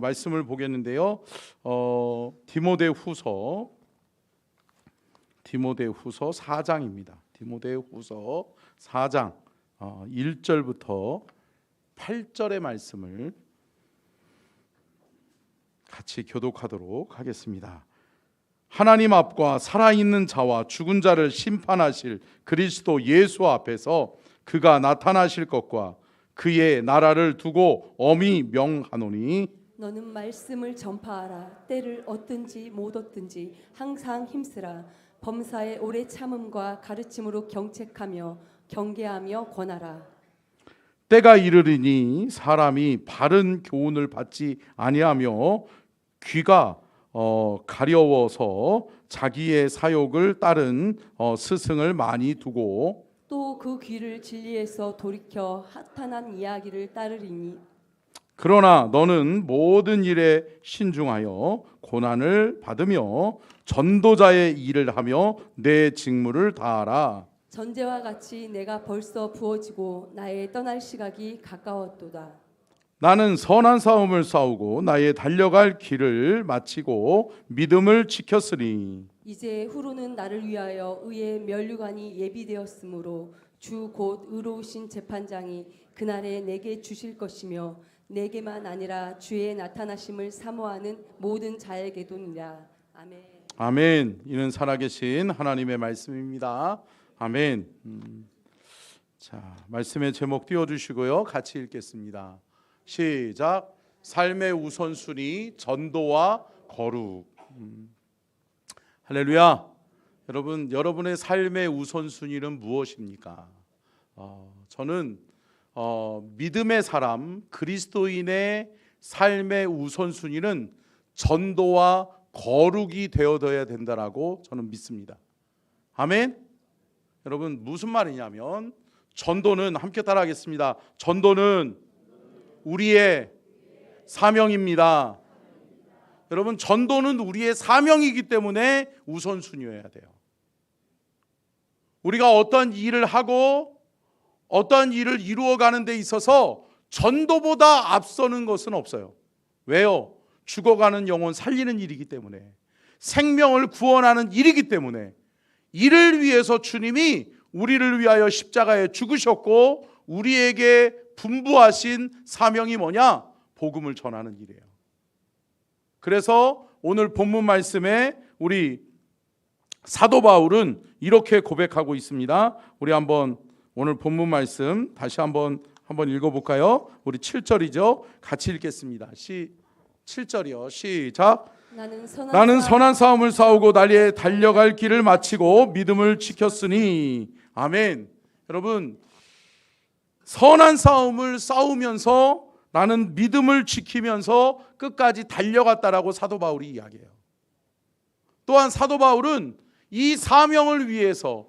말씀을 보겠는데요. 디모데후서 4장입니다. 디모데후서 4장 1절부터 8절의 말씀을 같이 교독하도록 하겠습니다. 하나님 앞과 살아있는 자와 죽은 자를 심판하실 그리스도 예수 앞에서 그가 나타나실 것과 그의 나라를 두고 엄히 명하노니 너는 말씀을 전파하라. 때를 얻든지 못 얻든지 항상 힘쓰라. 범사에 오래 참음과 가르침으로 경책하며 경계하며 권하라. 때가 이르리니 사람이 바른 교훈을 받지 아니하며 귀가 가려워서 자기의 사욕을 따른 스승을 많이 두고 또 그 귀를 진리에서 돌이켜 하탄한 이야기를 따르리니 그러나 너는 모든 일에 신중하여 고난을 받으며 전도자의 일을 하며 내 직무를 다하라. 전제와 같이 내가 벌써 부어지고 나의 떠날 시각이 가까웠도다. 나는 선한 싸움을 싸우고 나의 달려갈 길을 마치고 믿음을 지켰으니 이제 후로는 나를 위하여 의의 면류관이 예비되었으므로 주 곧 의로우신 재판장이 그날에 내게 주실 것이며 내게만 아니라 주의 나타나심을 사모하는 모든 자에게도니라. 아멘. 아멘. 이는 살아계신 하나님의 말씀입니다. 아멘. 자, 말씀의 제목 띄워주시고요. 같이 읽겠습니다. 시작. 삶의 우선순위 전도와 거룩. 할렐루야. 여러분의 삶의 우선순위는 무엇입니까? 저는 믿음의 사람 그리스도인의 삶의 우선순위는 전도와 거룩이 되어야 된다라고 저는 믿습니다. 아멘. 여러분 무슨 말이냐면 전도는 함께 따라하겠습니다. 전도는 우리의 사명입니다. 여러분 전도는 우리의 사명이기 때문에 우선순위여야 돼요. 우리가 어떤 일을 하고 어떤 일을 이루어가는 데 있어서 전도보다 앞서는 것은 없어요. 왜요? 죽어가는 영혼 살리는 일이기 때문에, 생명을 구원하는 일이기 때문에, 이를 위해서 주님이 우리를 위하여 십자가에 죽으셨고 우리에게 분부하신 사명이 뭐냐? 복음을 전하는 일이에요. 그래서 오늘 본문 말씀에 우리 사도 바울은 이렇게 고백하고 있습니다. 우리 한번 오늘 본문 말씀 다시 한번 읽어볼까요? 우리 7절이죠. 같이 읽겠습니다. 7절이요. 시작. 나는 선한 싸움을 싸우고 나의 달려갈 길을 마치고 믿음을 지켰으니. 아멘. 여러분 선한 싸움을 싸우면서 나는 믿음을 지키면서 끝까지 달려갔다라고 사도 바울이 이야기해요. 또한 사도 바울은 이 사명을 위해서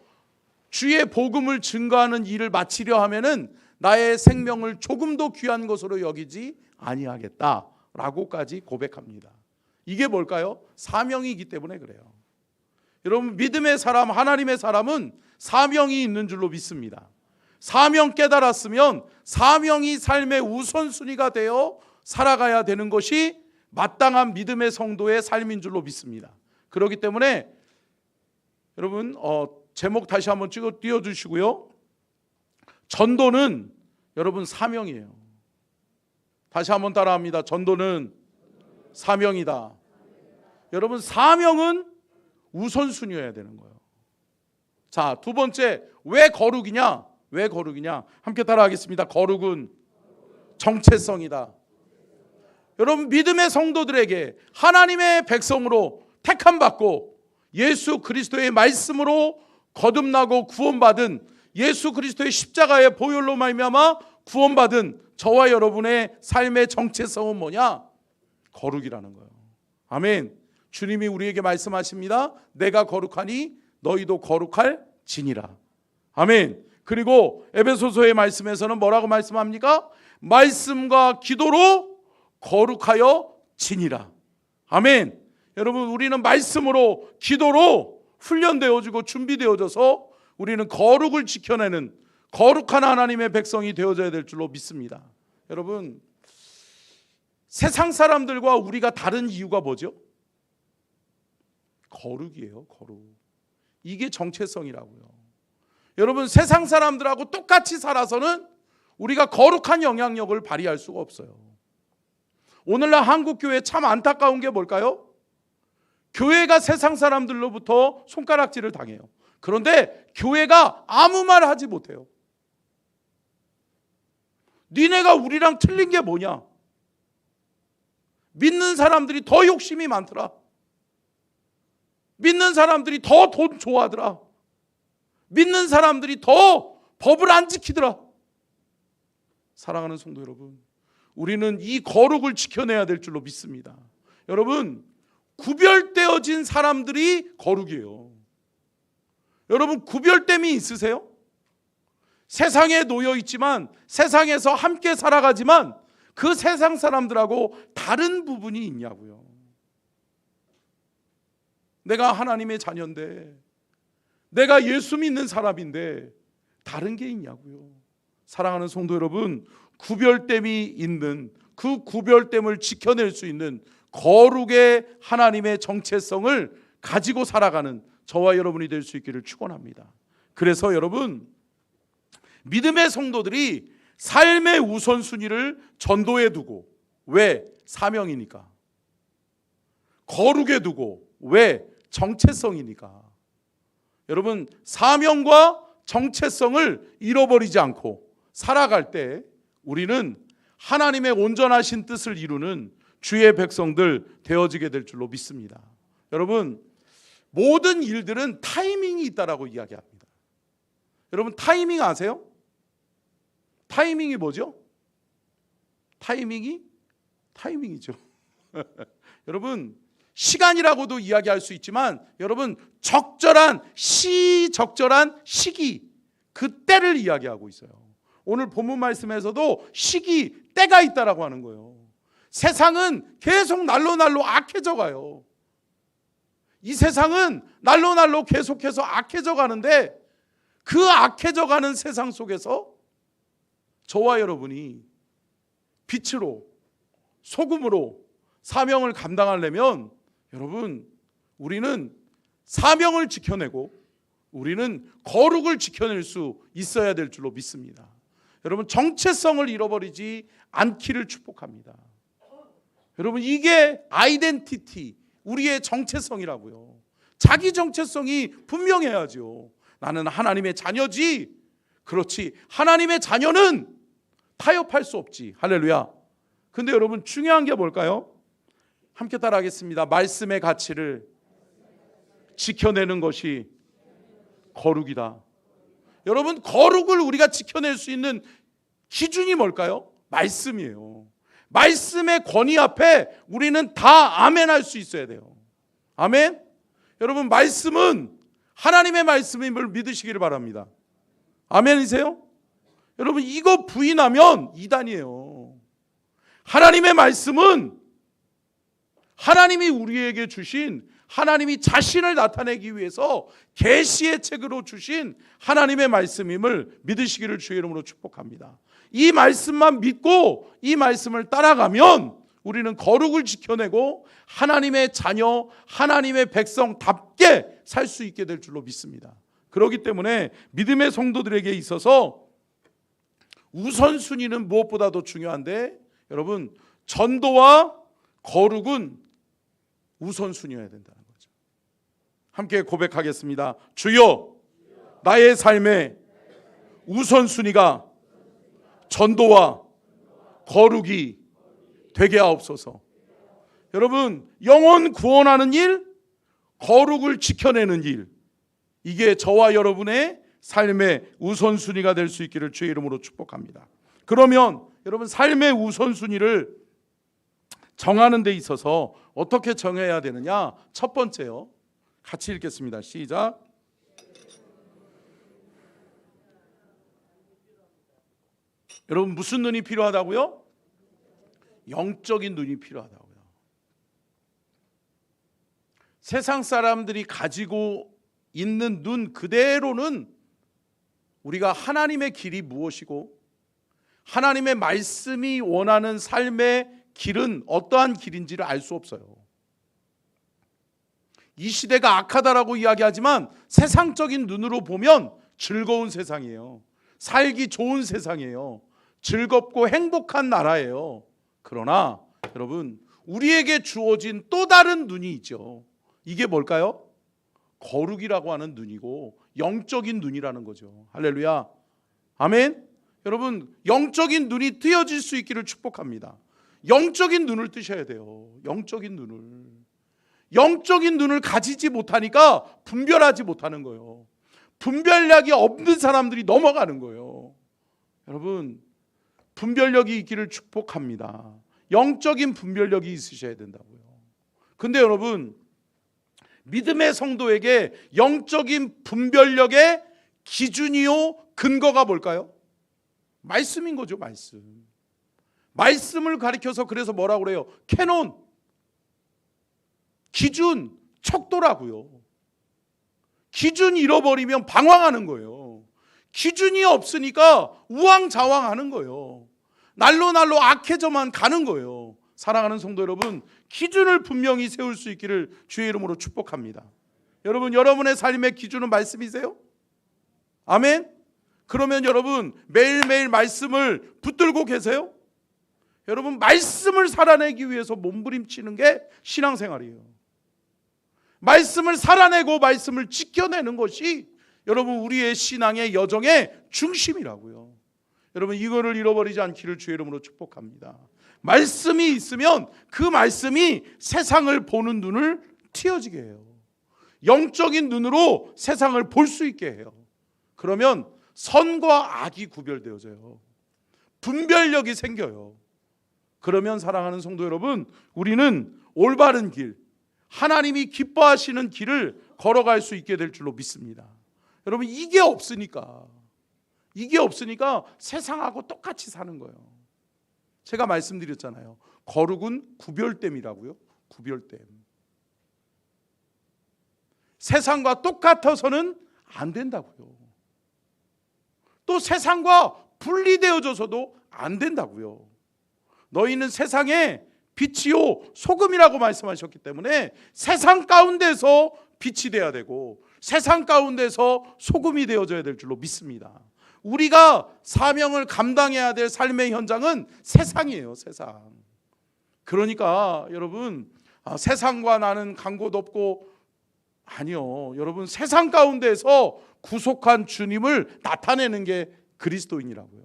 주의 복음을 증거하는 일을 마치려 하면은 나의 생명을 조금도 귀한 것으로 여기지 아니하겠다라고까지 고백합니다. 이게 뭘까요? 사명이기 때문에 그래요. 여러분 믿음의 사람, 하나님의 사람은 사명이 있는 줄로 믿습니다. 사명 깨달았으면 사명이 삶의 우선순위가 되어 살아가야 되는 것이 마땅한 믿음의 성도의 삶인 줄로 믿습니다. 그렇기 때문에 여러분 제목 다시 한번 띄워주시고요. 전도는 여러분 사명이에요. 다시 한번 따라합니다. 전도는 사명이다. 여러분 사명은 우선순위여야 되는 거예요. 자, 두 번째, 왜 거룩이냐? 왜 거룩이냐? 함께 따라하겠습니다. 거룩은 정체성이다. 여러분 믿음의 성도들에게 하나님의 백성으로 택함받고 예수 그리스도의 말씀으로 거듭나고 구원받은, 예수 그리스도의 십자가의 보혈로 말미암아 구원받은 저와 여러분의 삶의 정체성은 뭐냐? 거룩이라는 거예요. 아멘. 주님이 우리에게 말씀하십니다. 내가 거룩하니 너희도 거룩할 지니라. 아멘. 그리고 에베소서의 말씀에서는 뭐라고 말씀합니까? 말씀과 기도로 거룩하여 지니라. 아멘. 여러분 우리는 말씀으로 기도로 훈련되어지고 준비되어져서 우리는 거룩을 지켜내는 거룩한 하나님의 백성이 되어져야 될 줄로 믿습니다. 여러분 세상 사람들과 우리가 다른 이유가 뭐죠? 거룩이에요. 거룩. 이게 정체성이라고요. 여러분, 세상 사람들하고 똑같이 살아서는 우리가 거룩한 영향력을 발휘할 수가 없어요. 오늘날 한국교회 참 안타까운 게 뭘까요? 교회가 세상 사람들로부터 손가락질을 당해요. 그런데 교회가 아무 말 하지 못해요. 니네가 우리랑 틀린 게 뭐냐? 믿는 사람들이 더 욕심이 많더라. 믿는 사람들이 더 돈 좋아하더라. 믿는 사람들이 더 법을 안 지키더라. 사랑하는 성도 여러분, 우리는 이 거룩을 지켜내야 될 줄로 믿습니다. 여러분, 구별되어진 사람들이 거룩이에요. 여러분, 구별됨이 있으세요? 세상에 놓여 있지만, 세상에서 함께 살아가지만 그 세상 사람들하고 다른 부분이 있냐고요. 내가 하나님의 자녀인데, 내가 예수 믿는 사람인데 다른 게 있냐고요. 사랑하는 성도 여러분, 구별됨이 있는, 그 구별됨을 지켜낼 수 있는 거룩의 하나님의 정체성을 가지고 살아가는 저와 여러분이 될 수 있기를 축원합니다. 그래서 여러분, 믿음의 성도들이 삶의 우선순위를 전도에 두고, 왜? 사명이니까. 거룩에 두고, 왜? 정체성이니까. 여러분, 사명과 정체성을 잃어버리지 않고 살아갈 때 우리는 하나님의 온전하신 뜻을 이루는 주의 백성들 되어지게 될 줄로 믿습니다. 여러분, 모든 일들은 타이밍이 있다라고 이야기합니다. 여러분, 타이밍 아세요? 타이밍이 뭐죠? 타이밍이죠. 여러분, 시간이라고도 이야기할 수 있지만, 여러분, 적절한 시기, 그 때를 이야기하고 있어요. 오늘 본문 말씀에서도 시기, 때가 있다라고 하는 거예요. 세상은 계속 날로 악해져 가요. 이 세상은 날로 계속해서 악해져 가는데, 그 악해져 가는 세상 속에서 저와 여러분이 빛으로, 소금으로 사명을 감당하려면, 여러분, 우리는 사명을 지켜내고 우리는 거룩을 지켜낼 수 있어야 될 줄로 믿습니다. 여러분, 정체성을 잃어버리지 않기를 축복합니다. 여러분, 이게 아이덴티티, 우리의 정체성이라고요. 자기 정체성이 분명해야죠. 나는 하나님의 자녀지. 그렇지, 하나님의 자녀는 타협할 수 없지. 할렐루야. 근데 여러분, 중요한 게 뭘까요? 함께 따라하겠습니다. 말씀의 가치를 지켜내는 것이 거룩이다. 여러분, 거룩을 우리가 지켜낼 수 있는 기준이 뭘까요? 말씀이에요. 말씀의 권위 앞에 우리는 다 아멘할 수 있어야 돼요. 아멘. 여러분, 말씀은 하나님의 말씀임을 믿으시기를 바랍니다. 아멘이세요? 여러분, 이거 부인하면 이단이에요. 하나님의 말씀은 하나님이 우리에게 주신, 하나님이 자신을 나타내기 위해서 계시의 책으로 주신 하나님의 말씀임을 믿으시기를 주의 이름으로 축복합니다. 이 말씀만 믿고 이 말씀을 따라가면 우리는 거룩을 지켜내고 하나님의 자녀, 하나님의 백성답게 살 수 있게 될 줄로 믿습니다. 그렇기 때문에 믿음의 성도들에게 있어서 우선순위는 무엇보다도 중요한데, 여러분, 전도와 거룩은 우선순위여야 된다는 거죠. 함께 고백하겠습니다. 주여, 나의 삶의 우선순위가 전도와 거룩이 되게 하옵소서. 여러분, 영혼 구원하는 일, 거룩을 지켜내는 일, 이게 저와 여러분의 삶의 우선순위가 될 수 있기를 주의 이름으로 축복합니다. 그러면 여러분, 삶의 우선순위를 정하는 데 있어서 어떻게 정해야 되느냐? 첫 번째요, 같이 읽겠습니다. 시작. 여러분, 무슨 눈이 필요하다고요? 영적인 눈이 필요하다고요. 세상 사람들이 가지고 있는 눈 그대로는 우리가 하나님의 길이 무엇이고 하나님의 말씀이 원하는 삶의 길은 어떠한 길인지를 알 수 없어요. 이 시대가 악하다라고 이야기하지만 세상적인 눈으로 보면 즐거운 세상이에요. 살기 좋은 세상이에요. 즐겁고 행복한 나라예요. 그러나 여러분, 우리에게 주어진 또 다른 눈이 있죠. 이게 뭘까요? 거룩이라고 하는 눈이고 영적인 눈이라는 거죠. 할렐루야. 아멘. 여러분, 영적인 눈이 뜨여질 수 있기를 축복합니다. 영적인 눈을 뜨셔야 돼요. 영적인 눈을 가지지 못하니까 분별하지 못하는 거예요. 분별력이 없는 사람들이 넘어가는 거예요. 여러분, 분별력이 있기를 축복합니다. 영적인 분별력이 있으셔야 된다고요. 근데 여러분, 믿음의 성도에게 영적인 분별력의 기준이요 근거가 뭘까요? 말씀인 거죠. 말씀을 가리켜서 그래서 뭐라고 그래요? 캐논, 기준, 척도라고요. 기준 잃어버리면 방황하는 거예요. 기준이 없으니까 우왕좌왕하는 거예요. 날로 악해져만 가는 거예요. 사랑하는 성도 여러분, 기준을 분명히 세울 수 있기를 주의 이름으로 축복합니다. 여러분, 여러분의 삶의 기준은 말씀이세요? 아멘. 그러면 여러분, 매일매일 말씀을 붙들고 계세요? 여러분, 말씀을 살아내기 위해서 몸부림치는 게 신앙생활이에요. 말씀을 살아내고 말씀을 지켜내는 것이 여러분, 우리의 신앙의 여정의 중심이라고요. 여러분, 이거를 잃어버리지 않기를 주의 이름으로 축복합니다. 말씀이 있으면 그 말씀이 세상을 보는 눈을 트여지게 해요. 영적인 눈으로 세상을 볼 수 있게 해요. 그러면 선과 악이 구별되어져요. 분별력이 생겨요. 그러면 사랑하는 성도 여러분, 우리는 올바른 길, 하나님이 기뻐하시는 길을 걸어갈 수 있게 될 줄로 믿습니다. 여러분, 이게 없으니까 세상하고 똑같이 사는 거예요. 제가 말씀드렸잖아요. 거룩은 구별됨이라고요. 구별됨. 세상과 똑같아서는 안 된다고요. 또 세상과 분리되어져서도 안 된다고요. 너희는 세상의 빛이요 소금이라고 말씀하셨기 때문에 세상 가운데서 빛이 돼야 되고 세상 가운데서 소금이 되어져야 될 줄로 믿습니다. 우리가 사명을 감당해야 될 삶의 현장은 세상이에요. 세상. 그러니까 여러분, 세상과 나는 간 곳 없고, 아니요. 여러분, 세상 가운데서 구속한 주님을 나타내는 게 그리스도인이라고요.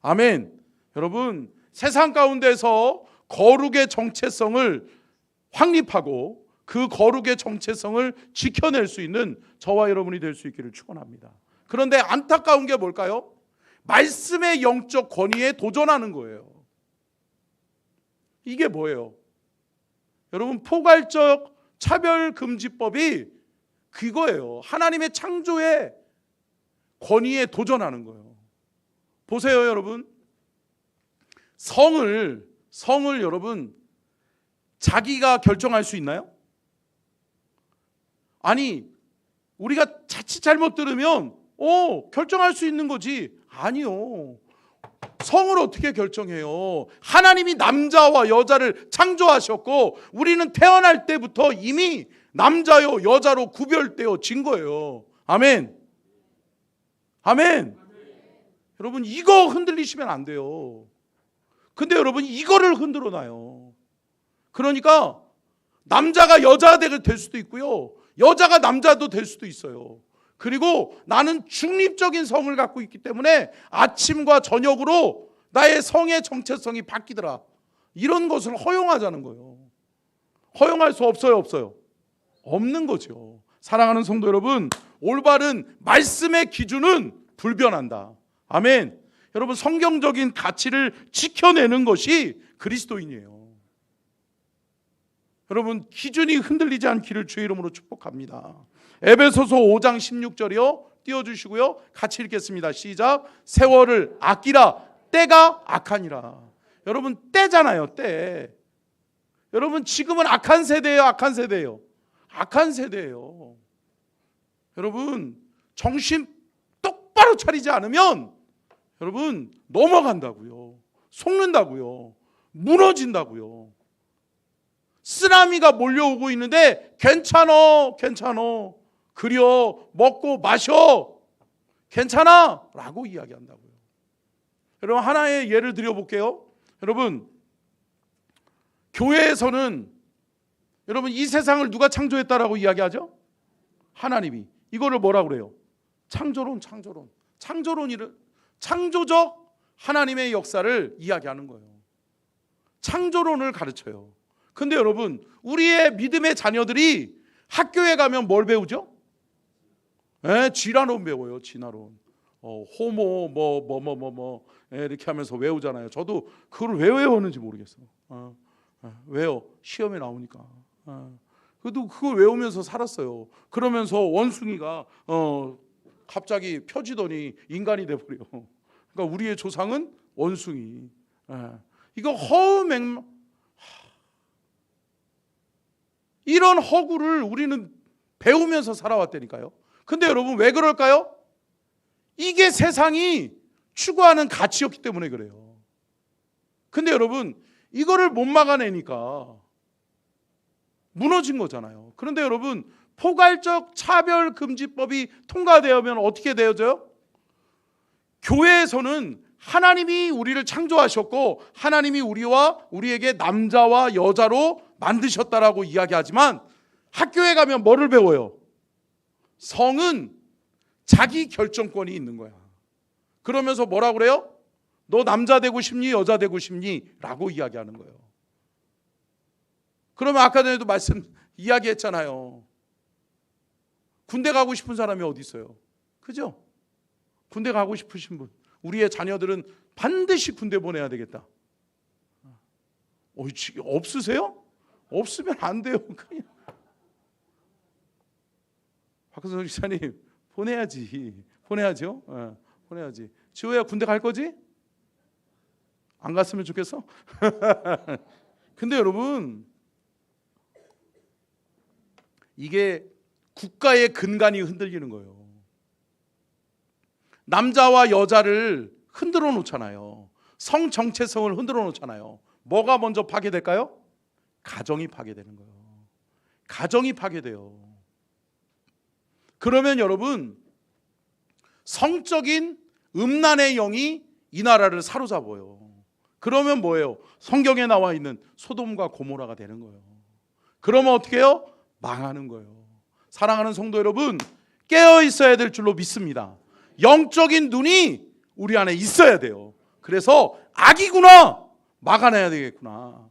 아멘. 여러분, 세상 가운데서 거룩의 정체성을 확립하고 그 거룩의 정체성을 지켜낼 수 있는 저와 여러분이 될 수 있기를 축원합니다. 그런데 안타까운 게 뭘까요? 말씀의 영적 권위에 도전하는 거예요. 이게 뭐예요? 여러분, 포괄적 차별금지법이 그거예요. 하나님의 창조의 권위에 도전하는 거예요. 보세요, 여러분. 성을 여러분 자기가 결정할 수 있나요? 아니, 우리가 자칫 잘못 들으면 결정할 수 있는 거지. 아니요. 성을 어떻게 결정해요? 하나님이 남자와 여자를 창조하셨고 우리는 태어날 때부터 이미 남자요 여자로 구별되어진 거예요. 아멘. 아멘. 여러분, 이거 흔들리시면 안 돼요. 근데 여러분, 이거를 흔들어 놔요. 그러니까 남자가 여자가 될 수도 있고요, 여자가 남자도 될 수도 있어요. 그리고 나는 중립적인 성을 갖고 있기 때문에 아침과 저녁으로 나의 성의 정체성이 바뀌더라, 이런 것을 허용하자는 거예요. 허용할 수 없어요? 없어요? 없는 거죠. 사랑하는 성도 여러분, 올바른 말씀의 기준은 불변한다. 아멘. 여러분, 성경적인 가치를 지켜내는 것이 그리스도인이에요. 여러분, 기준이 흔들리지 않기를 주의 이름으로 축복합니다. 에베소서 5장 16절이요. 띄워주시고요. 같이 읽겠습니다. 시작. 세월을 아끼라. 때가 악하니라. 여러분, 때잖아요. 때. 여러분, 지금은 악한 세대예요? 악한 세대예요? 악한 세대예요. 여러분, 정신 똑바로 차리지 않으면 여러분 넘어간다고요. 속는다고요. 무너진다고요. 쓰나미가 몰려오고 있는데 괜찮어, 괜찮어. 그려, 먹고 마셔. 괜찮아 라고 이야기한다고요. 여러분, 하나의 예를 드려볼게요. 여러분, 교회에서는 여러분 이 세상을 누가 창조했다라고 이야기하죠? 하나님이. 이거를 뭐라고 그래요? 창조론. 창조론이를, 창조적 하나님의 역사를 이야기하는 거예요. 창조론을 가르쳐요. 근데 여러분, 우리의 믿음의 자녀들이 학교에 가면 뭘 배우죠? 진화론 배워요. 진화론. 호모 이렇게 하면서 외우잖아요. 저도 그걸 왜 외웠는지 모르겠어요. 왜요? 시험에 나오니까. 그래도 그걸 외우면서 살았어요. 그러면서 원숭이가 갑자기 펴지더니 인간이 돼버려. 그러니까 우리의 조상은 원숭이. 이거 이런 허구를 우리는 배우면서 살아왔다니까요. 근데 여러분, 왜 그럴까요? 이게 세상이 추구하는 가치였기 때문에 그래요. 근데 여러분, 이거를 못 막아내니까 무너진 거잖아요. 그런데 여러분, 포괄적 차별금지법이 통과되면 어떻게 되어져요? 교회에서는 하나님이 우리를 창조하셨고 하나님이 우리에게 남자와 여자로 만드셨다라고 이야기하지만, 학교에 가면 뭐를 배워요? 성은 자기 결정권이 있는 거야. 그러면서 뭐라고 그래요? 너 남자 되고 싶니? 여자 되고 싶니? 라고 이야기하는 거예요. 그러면 아까 전에도 이야기했잖아요. 군대 가고 싶은 사람이 어디 있어요? 그죠? 군대 가고 싶으신 분, 우리의 자녀들은 반드시 군대 보내야 되겠다. 없으세요? 없으면 안 돼요. 그냥. 박근성 지사님, 보내야죠. 보내야지. 지호야, 군대 갈 거지? 안 갔으면 좋겠어? 근데 여러분, 이게 국가의 근간이 흔들리는 거예요. 남자와 여자를 흔들어 놓잖아요. 성 정체성을 흔들어 놓잖아요. 뭐가 먼저 파괴될까요? 가정이 파괴되는 거예요. 가정이 파괴돼요. 그러면 여러분, 성적인 음란의 영이 이 나라를 사로잡아요. 그러면 뭐예요? 성경에 나와 있는 소돔과 고모라가 되는 거예요. 그러면 어떻게 해요? 망하는 거예요. 사랑하는 성도 여러분, 깨어 있어야 될 줄로 믿습니다. 영적인 눈이 우리 안에 있어야 돼요. 그래서 악이구나, 막아내야 되겠구나.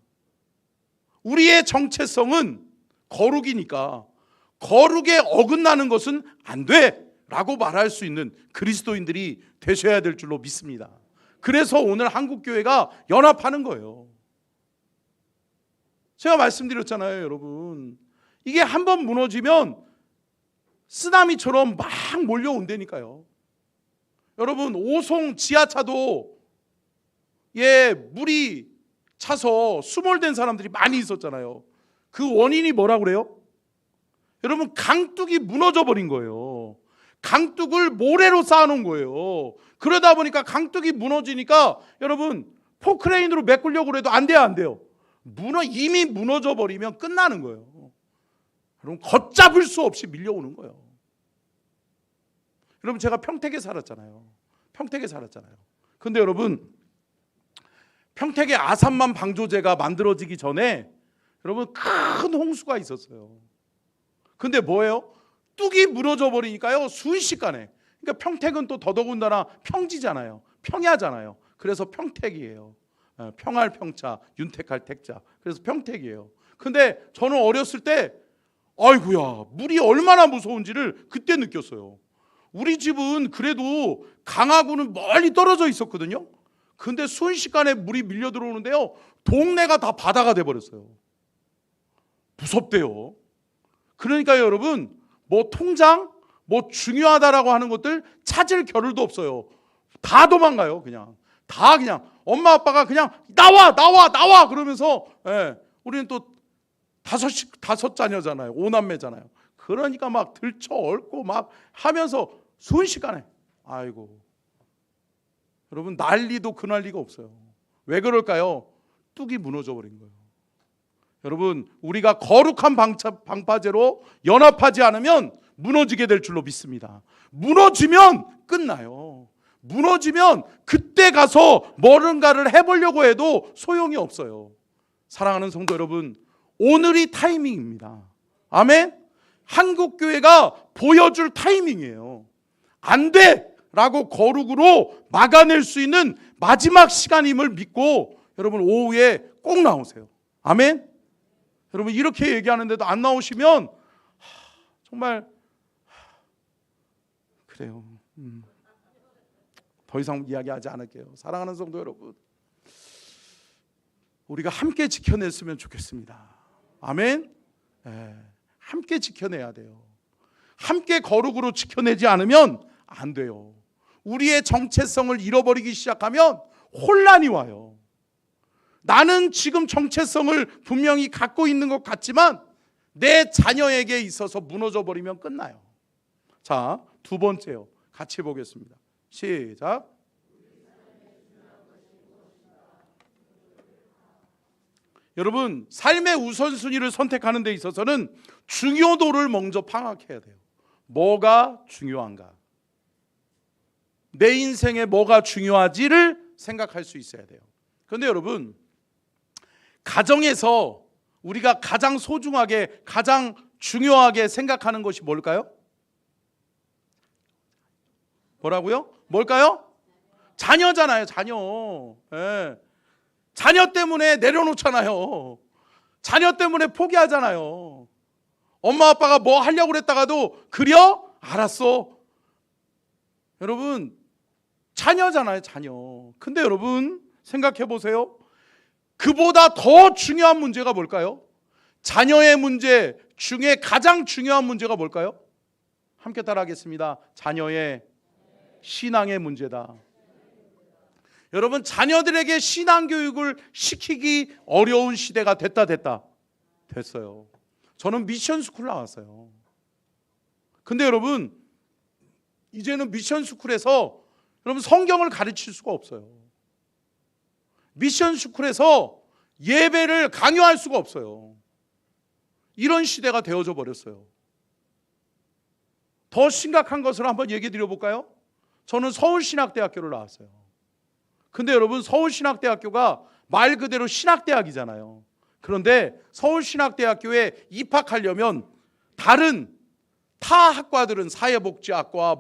우리의 정체성은 거룩이니까 거룩에 어긋나는 것은 안 돼 라고 말할 수 있는 그리스도인들이 되셔야 될 줄로 믿습니다. 그래서 오늘 한국교회가 연합하는 거예요. 제가 말씀드렸잖아요, 여러분. 이게 한번 무너지면 쓰나미처럼 막 몰려온다니까요. 여러분, 오송 지하차도 물이 차서 수몰된 사람들이 많이 있었잖아요. 그 원인이 뭐라고 그래요? 여러분, 강둑이 무너져 버린 거예요. 강둑을 모래로 쌓아놓은 거예요. 그러다 보니까 강둑이 무너지니까 여러분, 포크레인으로 메꾸려고 해도 안 돼요. 이미 무너져 버리면 끝나는 거예요. 여러분, 걷잡을 수 없이 밀려오는 거예요. 여러분, 제가 평택에 살았잖아요. 근데 여러분, 평택에 아산만 방조제가 만들어지기 전에 여러분, 큰 홍수가 있었어요. 근데 뭐예요? 뚝이 무너져 버리니까요, 순식간에. 그러니까 평택은 또 더더군다나 평지잖아요. 평야잖아요. 그래서 평택이에요. 평할 평자, 윤택할 택자. 그래서 평택이에요. 근데 저는 어렸을 때 아이고야, 물이 얼마나 무서운지를 그때 느꼈어요. 우리 집은 그래도 강하고는 멀리 떨어져 있었거든요. 근데 순식간에 물이 밀려 들어오는데요, 동네가 다 바다가 돼버렸어요. 무섭대요. 그러니까 여러분, 통장, 중요하다라고 하는 것들 찾을 겨를도 없어요. 다 도망가요. 그냥 엄마 아빠가 그냥 나와 그러면서, 우리는 또 다섯 자녀잖아요. 5남매잖아요. 그러니까 막 들쳐 얽고 막 하면서 순식간에, 아이고, 여러분, 난리도 그 난리가 없어요. 왜 그럴까요? 뚝이 무너져 버린 거예요. 여러분, 우리가 거룩한 방파제로 연합하지 않으면 무너지게 될 줄로 믿습니다. 무너지면 끝나요. 무너지면 그때 가서 뭔가를 해보려고 해도 소용이 없어요. 사랑하는 성도 여러분, 오늘이 타이밍입니다. 아멘? 한국교회가 보여줄 타이밍이에요. 안 돼! 라고 거룩으로 막아낼 수 있는 마지막 시간임을 믿고 여러분 오후에 꼭 나오세요. 아멘? 여러분 이렇게 얘기하는데도 안 나오시면 정말 그래요. 더 이상 이야기하지 않을게요. 사랑하는 성도 여러분, 우리가 함께 지켜냈으면 좋겠습니다. 아멘? 함께 지켜내야 돼요. 함께 거룩으로 지켜내지 않으면 안 돼요. 우리의 정체성을 잃어버리기 시작하면 혼란이 와요. 나는 지금 정체성을 분명히 갖고 있는 것 같지만 내 자녀에게 있어서 무너져 버리면 끝나요. 자, 두 번째요. 같이 보겠습니다. 시작. 여러분, 삶의 우선순위를 선택하는 데 있어서는 중요도를 먼저 파악해야 돼요. 뭐가 중요한가? 내 인생에 뭐가 중요하지를 생각할 수 있어야 돼요. 그런데 여러분, 가정에서 우리가 가장 소중하게, 가장 중요하게 생각하는 것이 뭘까요? 뭐라고요? 뭘까요? 자녀잖아요. 자녀. 자녀 때문에 내려놓잖아요. 자녀 때문에 포기하잖아요. 엄마 아빠가 뭐 하려고 그랬다가도 그려? 알았어. 여러분, 자녀잖아요. 자녀. 근데 여러분 생각해 보세요. 그보다 더 중요한 문제가 뭘까요? 자녀의 문제 중에 가장 중요한 문제가 뭘까요? 함께 따라하겠습니다. 자녀의 신앙의 문제다. 여러분, 자녀들에게 신앙 교육을 시키기 어려운 시대가 됐어요. 저는 미션 스쿨 나왔어요. 근데 여러분, 이제는 미션 스쿨에서 여러분 성경을 가르칠 수가 없어요. 미션 스쿨에서 예배를 강요할 수가 없어요. 이런 시대가 되어져 버렸어요. 더 심각한 것을 한번 얘기 드려볼까요? 저는 서울신학대학교를 나왔어요. 근데 여러분, 서울신학대학교가 말 그대로 신학대학이잖아요. 그런데 서울신학대학교에 입학하려면 다른 타 학과들은 사회복지학과,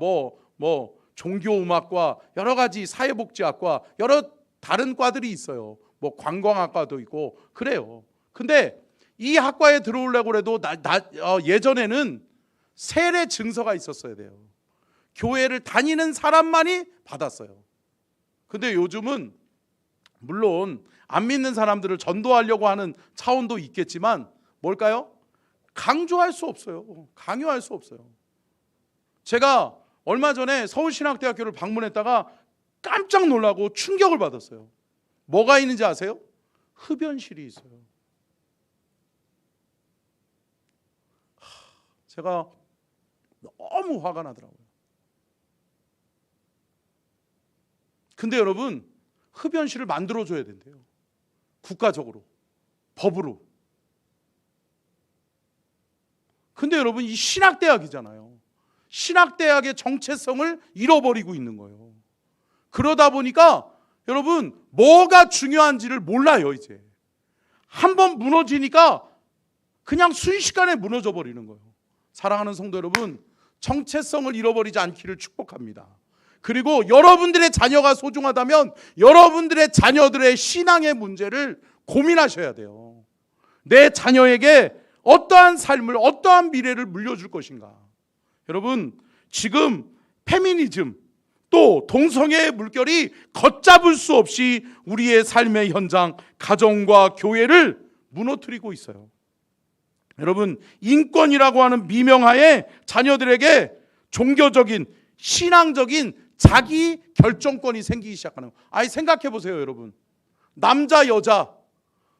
종교음악과, 여러 가지 사회복지학과, 여러 다른 과들이 있어요. 관광학과도 있고 그래요. 근데 이 학과에 들어오려고 해도 예전에는 세례 증서가 있었어야 돼요. 교회를 다니는 사람만이 받았어요. 근데 요즘은 물론 안 믿는 사람들을 전도하려고 하는 차원도 있겠지만 뭘까요? 강조할 수 없어요. 강요할 수 없어요. 제가 얼마 전에 서울신학대학교를 방문했다가 깜짝 놀라고 충격을 받았어요. 뭐가 있는지 아세요? 흡연실이 있어요. 제가 너무 화가 나더라고요. 근데 여러분, 흡연실을 만들어줘야 된대요. 국가적으로, 법으로. 근데 여러분, 이 신학대학이잖아요. 신학대학의 정체성을 잃어버리고 있는 거예요. 그러다 보니까 여러분, 뭐가 중요한지를 몰라요. 이제 한번 무너지니까 그냥 순식간에 무너져 버리는 거예요. 사랑하는 성도 여러분, 정체성을 잃어버리지 않기를 축복합니다. 그리고 여러분들의 자녀가 소중하다면 여러분들의 자녀들의 신앙의 문제를 고민하셔야 돼요. 내 자녀에게 어떠한 삶을, 어떠한 미래를 물려줄 것인가. 여러분, 지금 페미니즘 또 동성애의 물결이 걷잡을 수 없이 우리의 삶의 현장, 가정과 교회를 무너뜨리고 있어요. 여러분, 인권이라고 하는 미명하에 자녀들에게 종교적인, 신앙적인 자기 결정권이 생기기 시작하는 거예요. 아니, 생각해 보세요, 여러분. 남자, 여자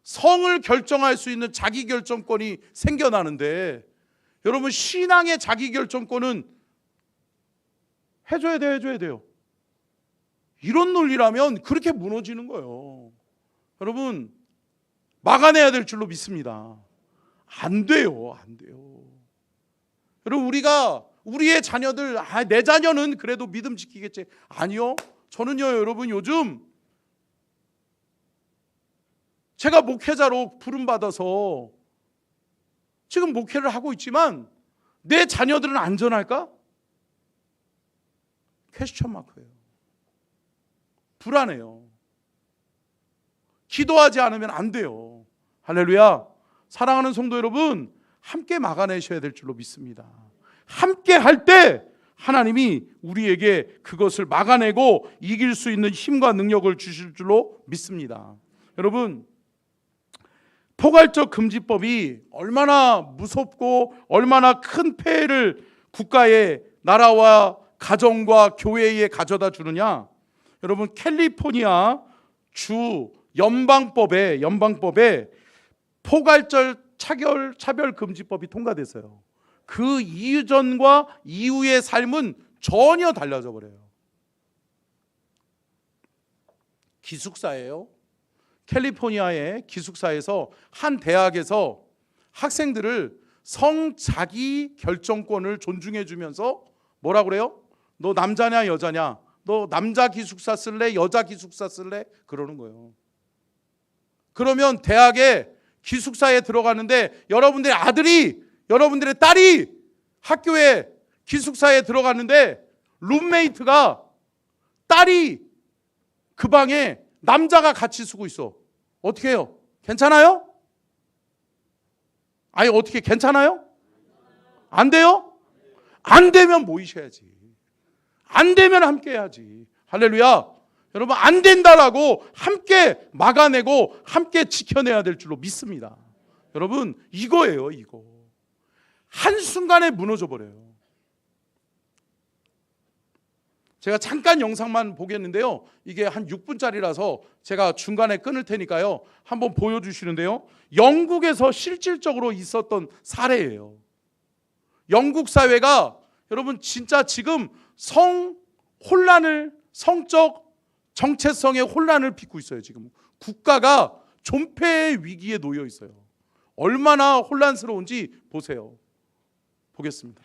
성을 결정할 수 있는 자기 결정권이 생겨나는데 여러분, 신앙의 자기 결정권은 해줘야 돼요, 해줘야 돼요. 이런 논리라면 그렇게 무너지는 거예요. 여러분, 막아내야 될 줄로 믿습니다. 안 돼요. 안 돼요. 여러분, 우리가 우리의 자녀들, 내 자녀는 그래도 믿음 지키겠지. 아니요. 저는요, 여러분, 요즘 제가 목회자로 부름받아서 지금 목회를 하고 있지만 내 자녀들은 안전할까? 퀘스천 마크예요. 불안해요. 기도하지 않으면 안 돼요. 할렐루야. 사랑하는 성도 여러분, 함께 막아내셔야 될 줄로 믿습니다. 함께 할 때 하나님이 우리에게 그것을 막아내고 이길 수 있는 힘과 능력을 주실 줄로 믿습니다. 여러분, 포괄적 금지법이 얼마나 무섭고 얼마나 큰 폐해를 국가에, 나라와 가정과 교회에 가져다 주느냐. 여러분, 캘리포니아 주 연방법에 포괄적 차별 금지법이 통과됐어요. 그 이전과 이후의 삶은 전혀 달라져 버려요. 기숙사예요. 캘리포니아의 기숙사에서 한 대학에서 학생들을 성자기 결정권을 존중해 주면서 뭐라 그래요? 너 남자냐 여자냐? 너 남자 기숙사 쓸래? 여자 기숙사 쓸래? 그러는 거예요. 그러면 대학에 기숙사에 들어가는데 여러분들의 아들이, 여러분들의 딸이 학교에 기숙사에 들어갔는데 룸메이트가, 딸이 그 방에 남자가 같이 쓰고 있어. 어떻게 해요? 괜찮아요? 아니, 어떻게 괜찮아요? 안 돼요? 안 되면 모이셔야지. 안 되면 함께 해야지. 할렐루야. 여러분, 안 된다라고 함께 막아내고 함께 지켜내야 될 줄로 믿습니다. 여러분, 이거예요, 이거. 한순간에 무너져 버려요. 제가 잠깐 영상만 보겠는데요. 이게 한 6분짜리라서 제가 중간에 끊을 테니까요. 한번 보여주시는데요. 영국에서 실질적으로 있었던 사례예요. 영국 사회가 여러분 진짜 지금 성적 정체성의 혼란을 빚고 있어요. 지금 국가가 존폐의 위기에 놓여 있어요. 얼마나 혼란스러운지 보세요. 보겠습니다.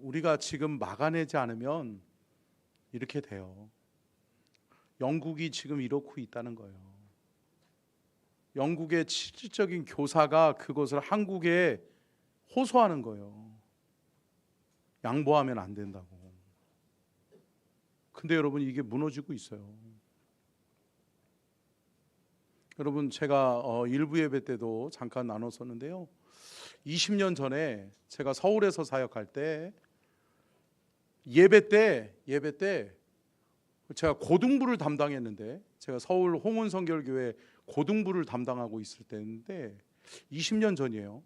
우리가 지금 막아내지 않으면 이렇게 돼요. 영국이 지금 이렇고 있다는 거예요. 영국의 실질적인 교사가 그것을 한국에 호소하는 거예요. 양보하면 안 된다고. 근데 여러분, 이게 무너지고 있어요. 여러분, 제가 일부 예배 때도 잠깐 나눴었는데요. 20년 전에 제가 서울에서 사역할 때 예배 때 제가 고등부를 담당했는데, 제가 서울 홍은성결교회 고등부를 담당하고 있을 때인데 20년 전이에요.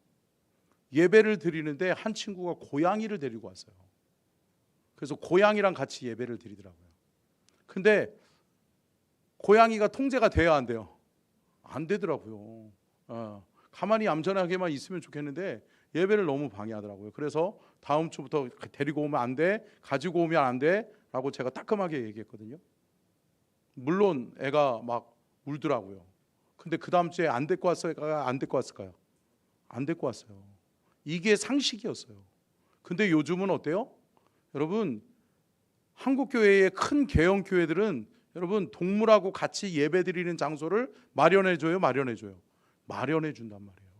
예배를 드리는데 한 친구가 고양이를 데리고 왔어요. 그래서 고양이랑 같이 예배를 드리더라고요. 근데 고양이가 통제가 돼야 안 돼요? 안 되더라고요. 가만히 얌전하게만 있으면 좋겠는데 예배를 너무 방해하더라고요. 그래서 다음 주부터 데리고 오면 안 돼, 가지고 오면 안 돼 라고 제가 따끔하게 얘기했거든요. 물론 애가 막 울더라고요. 근데 그 다음 주에 안 데리고 왔을까요? 안 데리고 왔을까요? 안 데리고 왔어요. 이게 상식이었어요. 근데 요즘은 어때요? 여러분, 한국교회의 큰 개혁교회들은 여러분, 동물하고 같이 예배드리는 장소를 마련해줘요, 마련해줘요? 마련해준단 말이에요.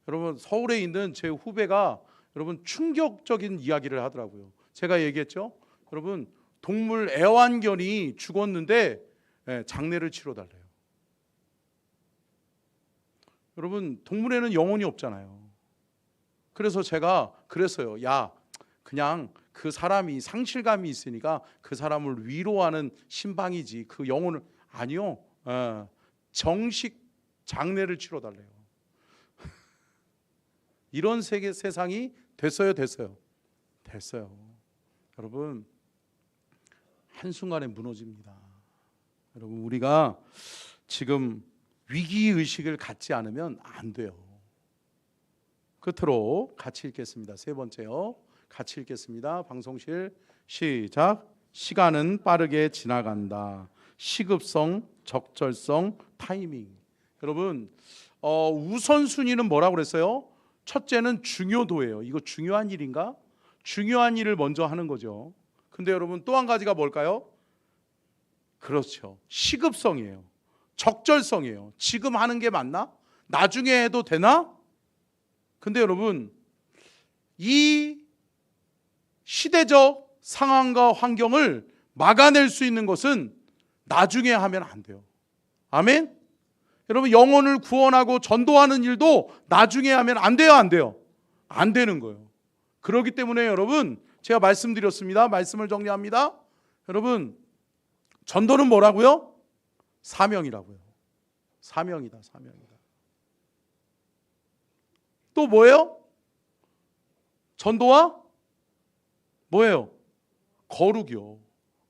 여러분, 서울에 있는 제 후배가 여러분 충격적인 이야기를 하더라고요. 제가 얘기했죠. 여러분, 동물 애완견이 죽었는데 장례를 치러달래요. 여러분, 동물에는 영혼이 없잖아요. 그래서 제가 그랬어요. 야, 그냥 그 사람이 상실감이 있으니까 그 사람을 위로하는 신방이지 그 영혼을. 아니요, 정식 장례를 치러달래요. 이런 세상이 됐어요. 여러분, 한순간에 무너집니다. 여러분, 우리가 지금 위기의식을 갖지 않으면 안 돼요. 끝으로 같이 읽겠습니다. 세 번째요. 같이 읽겠습니다. 방송실 시작. 시간은 빠르게 지나간다. 시급성, 적절성, 타이밍. 여러분, 우선순위는 뭐라고 그랬어요? 첫째는 중요도예요. 이거 중요한 일인가? 중요한 일을 먼저 하는 거죠. 근데 여러분, 또 한 가지가 뭘까요? 그렇죠. 시급성이에요. 적절성이에요. 지금 하는 게 맞나? 나중에 해도 되나? 근데 여러분, 이 시대적 상황과 환경을 막아낼 수 있는 것은 나중에 하면 안 돼요. 아멘? 여러분, 영혼을 구원하고 전도하는 일도 나중에 하면 안 돼요, 안 돼요? 안 되는 거예요. 그렇기 때문에 여러분, 제가 말씀드렸습니다. 말씀을 정리합니다. 여러분, 전도는 뭐라고요? 사명이라고요. 사명이다. 또 뭐예요? 전도와 뭐예요? 거룩이요.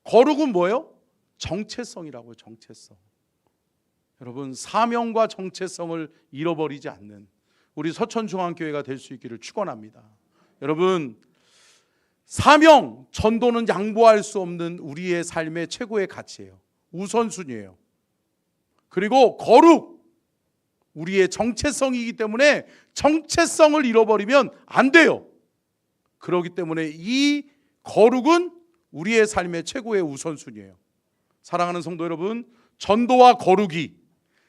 거룩은 뭐예요? 정체성이라고요. 정체성. 여러분, 사명과 정체성을 잃어버리지 않는 우리 서천중앙교회가 될 수 있기를 축원합니다. 여러분, 사명, 전도는 양보할 수 없는 우리의 삶의 최고의 가치예요. 우선순위예요. 그리고 거룩, 우리의 정체성이기 때문에 정체성을 잃어버리면 안 돼요. 그렇기 때문에 이 거룩은 우리의 삶의 최고의 우선순위예요. 사랑하는 성도 여러분, 전도와 거룩이,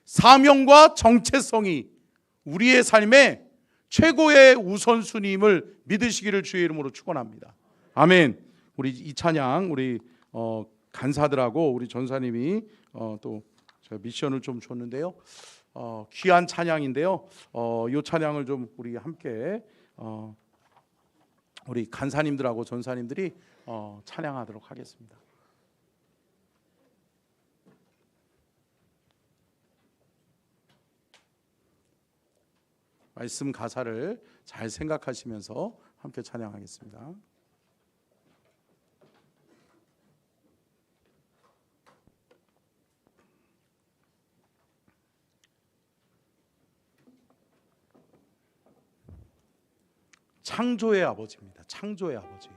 사명과 정체성이 우리의 삶의 최고의 우선순위임을 믿으시기를 주의 이름으로 축원합니다. 아멘. 우리 이 찬양 우리 간사들하고 우리 전사님이 또 제가 미션을 좀 줬는데요. 귀한 찬양인데요. 이 찬양을 좀 우리 함께 우리 간사님들하고 전사님들이 찬양하도록 하겠습니다. 말씀 가사를 잘 생각하시면서 함께 찬양하겠습니다. 창조의 아버지입니다. 창조의 아버지.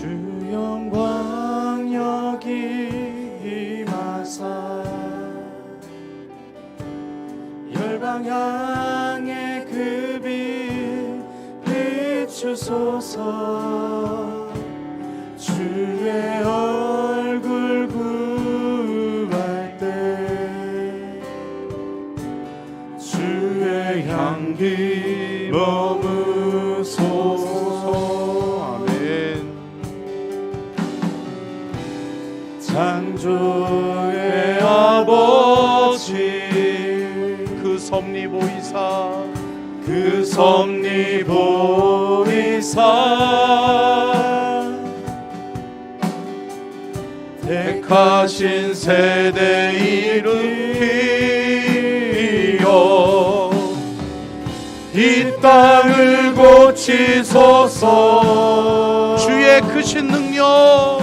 주 영광 여기 임하사 열방 향해 그 빛 비추소서 주의 얼굴 구할 때 주의 향기 머무소서. 아멘. 창조의 아버지 그 섭리 보이사 그 섭리 보이사 택하신 세대 일으키어 이 땅을 고치소서. 주의 크신 능력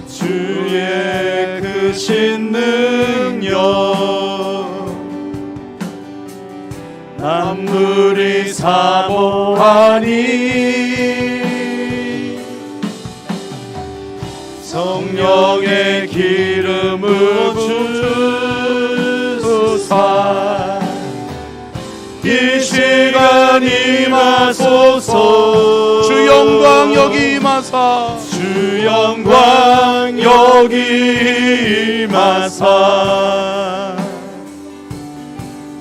주의 크신 능력 만물이 사모하니 성령의 기름을 주소서. 이 시간 임하소서. 주 영광 여기 임하사 주 영광 여기 임하사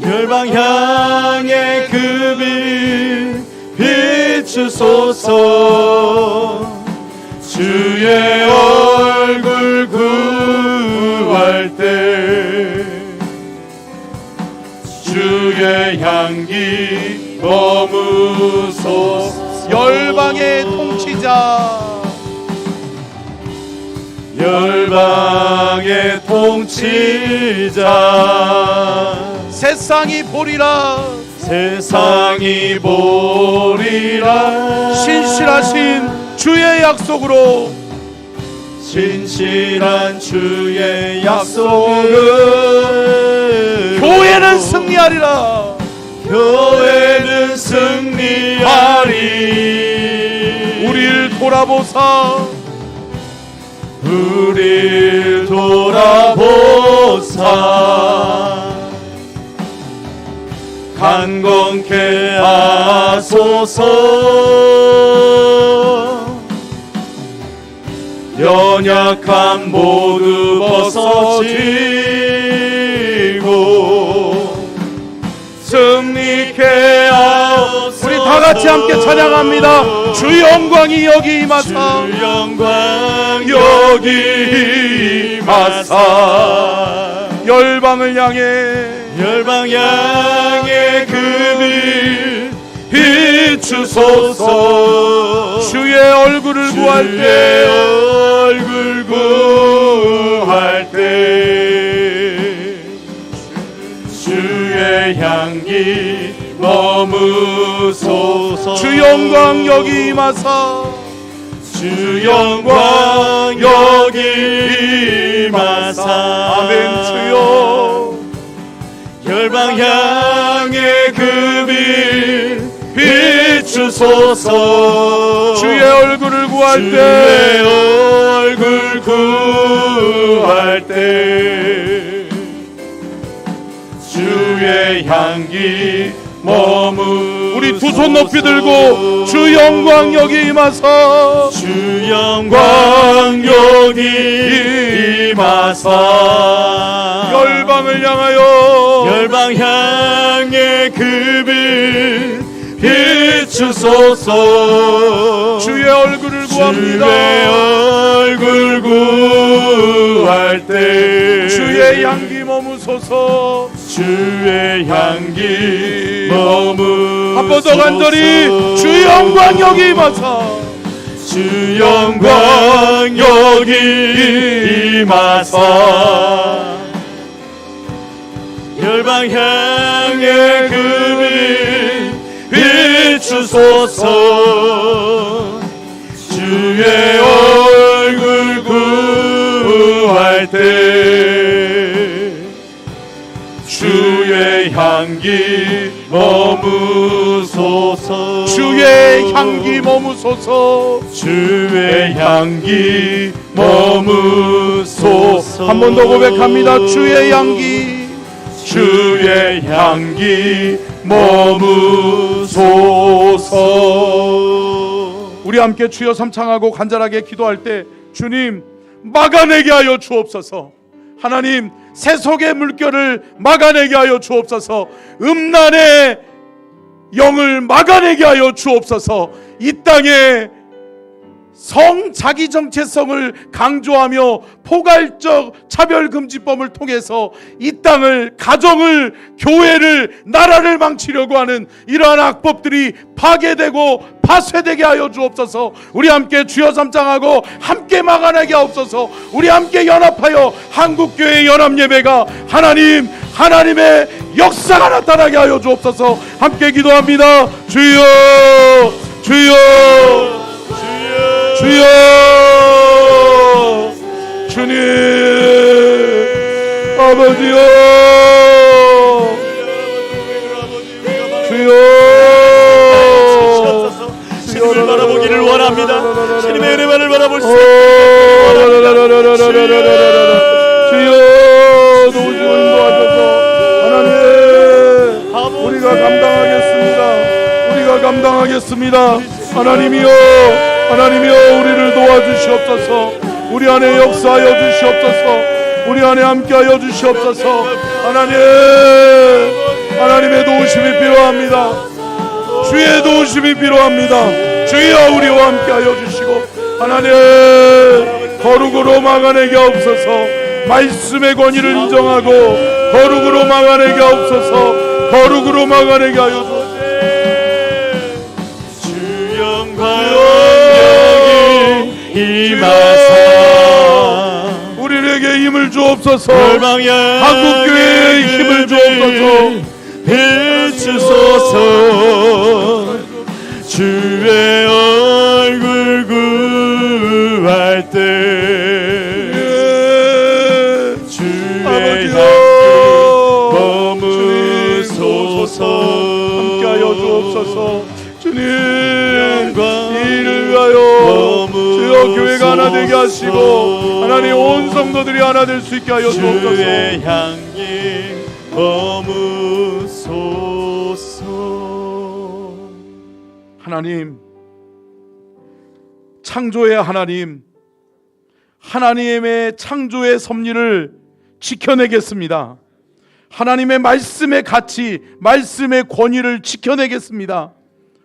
열방 향해 그 빛 비추소서. 주의 얼굴 구할 때 주의 향기 머무소서. 열방의 통치자 열방의 통치자 세상이 보리라 세상이 보리라 신실하신 주의 약속으로 신실한 주의 약속은 교회는 승리하리라 교회는 승리하리. 우리를 돌아보사 우릴 돌아보사 강건케 하소서. 연약함 모두 벗어지고 승리케 하옵소서. 우리 다 같이 함께 찬양합니다. 주 영광이 여기 임하사 주 영광 여기 임하사 열방을 향해 그 빛 비추소서. 주의 얼굴을 구할 때 얼굴 구할 때 주의 향기 머무소서. 주 영광 여기 임하사 주 영광 여기 임하사. 아멘. 주여 열방 향해 그 빛 비추소서. 주의 얼굴을 구할 주의 때 얼굴 구할 때 주의 향기 머무. 우리 두 손 높이 들고 주 영광 여기 임하사 주 영광 여기 임하사 열방을 향하여 열방 향해 그 빛 비추소서. 주의 얼굴을 구합니다. 주의 얼굴 구할 때 주의 향기 머무소서. 주의 향기 머무소서. 한 번 더 간절히 주 영광 여기 임하사 주 영광 여기 임하사 열방 향해 그 빛 비추소서. 주의 얼굴 구할 때 주의 주의 향기 머무소서. 주의 향기 머무소서. 주의 향기 머무소서. 한 번 더 고백합니다. 주의 향기, 주의 향기 머무소서. 우리 함께 주여 삼창하고 간절하게 기도할 때 주님 막아내게 하여 주옵소서. 하나님 세속의 물결을 막아내게 하여 주옵소서. 음란의 영을 막아내게 하여 주옵소서. 이 땅에 성 자기 정체성을 강조하며 포괄적 차별금지법을 통해서 이 땅을, 가정을, 교회를, 나라를 망치려고 하는 이러한 악법들이 파괴되고 파쇄되게 하여 주옵소서. 우리 함께 주여 삼창하고 함께 막아내게 하옵소서. 우리 함께 연합하여 한국교회 연합예배가 하나님의 역사가 나타나게 하여 주옵소서. 함께 기도합니다. 주여, 주여, 주여, 주님, 아버지여, 주여, 주님을 바라보기를 원합니다. 주님의 은혜만을 바라볼 수 있기를 원합니다. 주여, 도우시고 인도하셔서 하나님, 우리가 감당하겠습니다. 하나님이여 우리를 도와주시옵소서. 우리 안에 역사하여 주시옵소서. 우리 안에 함께하여 주시옵소서. 하나님의 도우심이 필요합니다. 주의 도우심이 필요합니다. 주여 우리와 함께하여 주시고 하나님 거룩으로 막아내게 하옵소서. 말씀의 권위를 인정하고 거룩으로 막아내게 하옵소서. 거룩으로 막아내게 하여 주옵소서. 임하사 우리에게 힘을 주옵소서. 열방야 한국교회에 힘을 주옵소서. 비추소서. 주의 얼굴 구할 때 주의 향기 머무소서. 함께하여 주옵소서. 주님 이를 위하여 주여 교회가 하나 되게 하시고 하나님 온 성도들이 하나 될 수 있게 하여 주옵소서. 주의 향기 머무소서. 하나님, 창조의 하나님의 창조의 섭리를 지켜내겠습니다. 하나님의 말씀의 가치, 말씀의 권위를 지켜내겠습니다.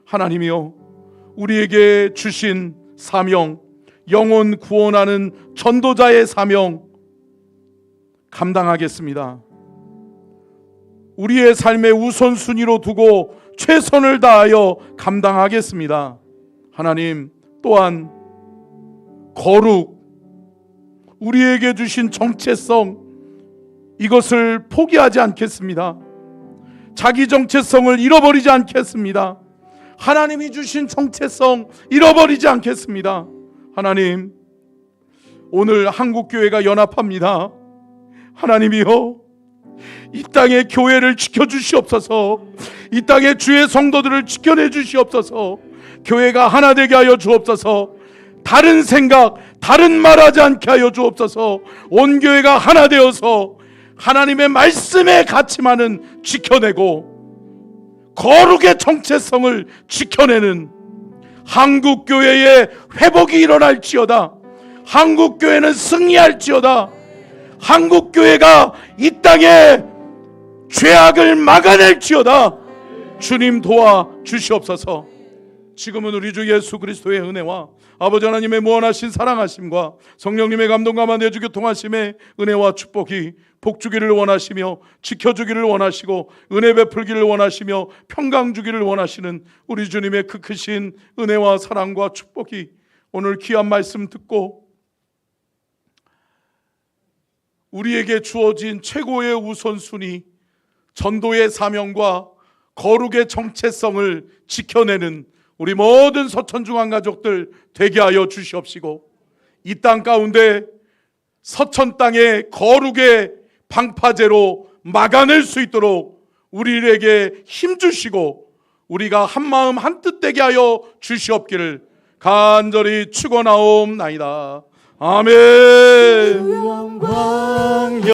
하나님이여, 우리에게 주신 사명, 영혼 구원하는 전도자의 사명 감당하겠습니다. 우리의 삶의 우선순위로 두고 최선을 다하여 감당하겠습니다. 하나님, 또한 거룩, 우리에게 주신 정체성, 이것을 포기하지 않겠습니다. 자기 정체성을 잃어버리지 않겠습니다. 하나님이 주신 정체성 잃어버리지 않겠습니다. 하나님, 오늘 한국교회가 연합합니다. 하나님이여, 이 땅의 교회를 지켜주시옵소서. 이 땅의 주의 성도들을 지켜내 주시옵소서. 교회가 하나 되게 하여 주옵소서. 다른 생각, 다른 말하지 않게 하여 주옵소서. 온 교회가 하나 되어서 하나님의 말씀의 가치만은 지켜내고 거룩의 정체성을 지켜내는 한국교회의 회복이 일어날지어다. 한국교회는 승리할지어다. 한국교회가 이 땅에 죄악을 막아낼지어다. 주님 도와 주시옵소서. 지금은 우리 주 예수 그리스도의 은혜와 아버지 하나님의 무한하신 사랑하심과 성령님의 감동과 만대주 교통하심의 은혜와 축복이 복주기를 원하시며 지켜주기를 원하시고 은혜 베풀기를 원하시며 평강 주기를 원하시는 우리 주님의 그 크신 은혜와 사랑과 축복이 오늘 귀한 말씀 듣고 우리에게 주어진 최고의 우선순위, 전도의 사명과 거룩의 정체성을 지켜내는 우리 모든 서천중앙 가족들 되게 하여 주시옵시고, 이 땅 가운데 서천 땅의 거룩의 방파제로 막아낼 수 있도록 우리에게 힘 주시고 우리가 한 마음 한 뜻 되게 하여 주시옵기를 간절히 축원하옵나이다. 아멘. 영광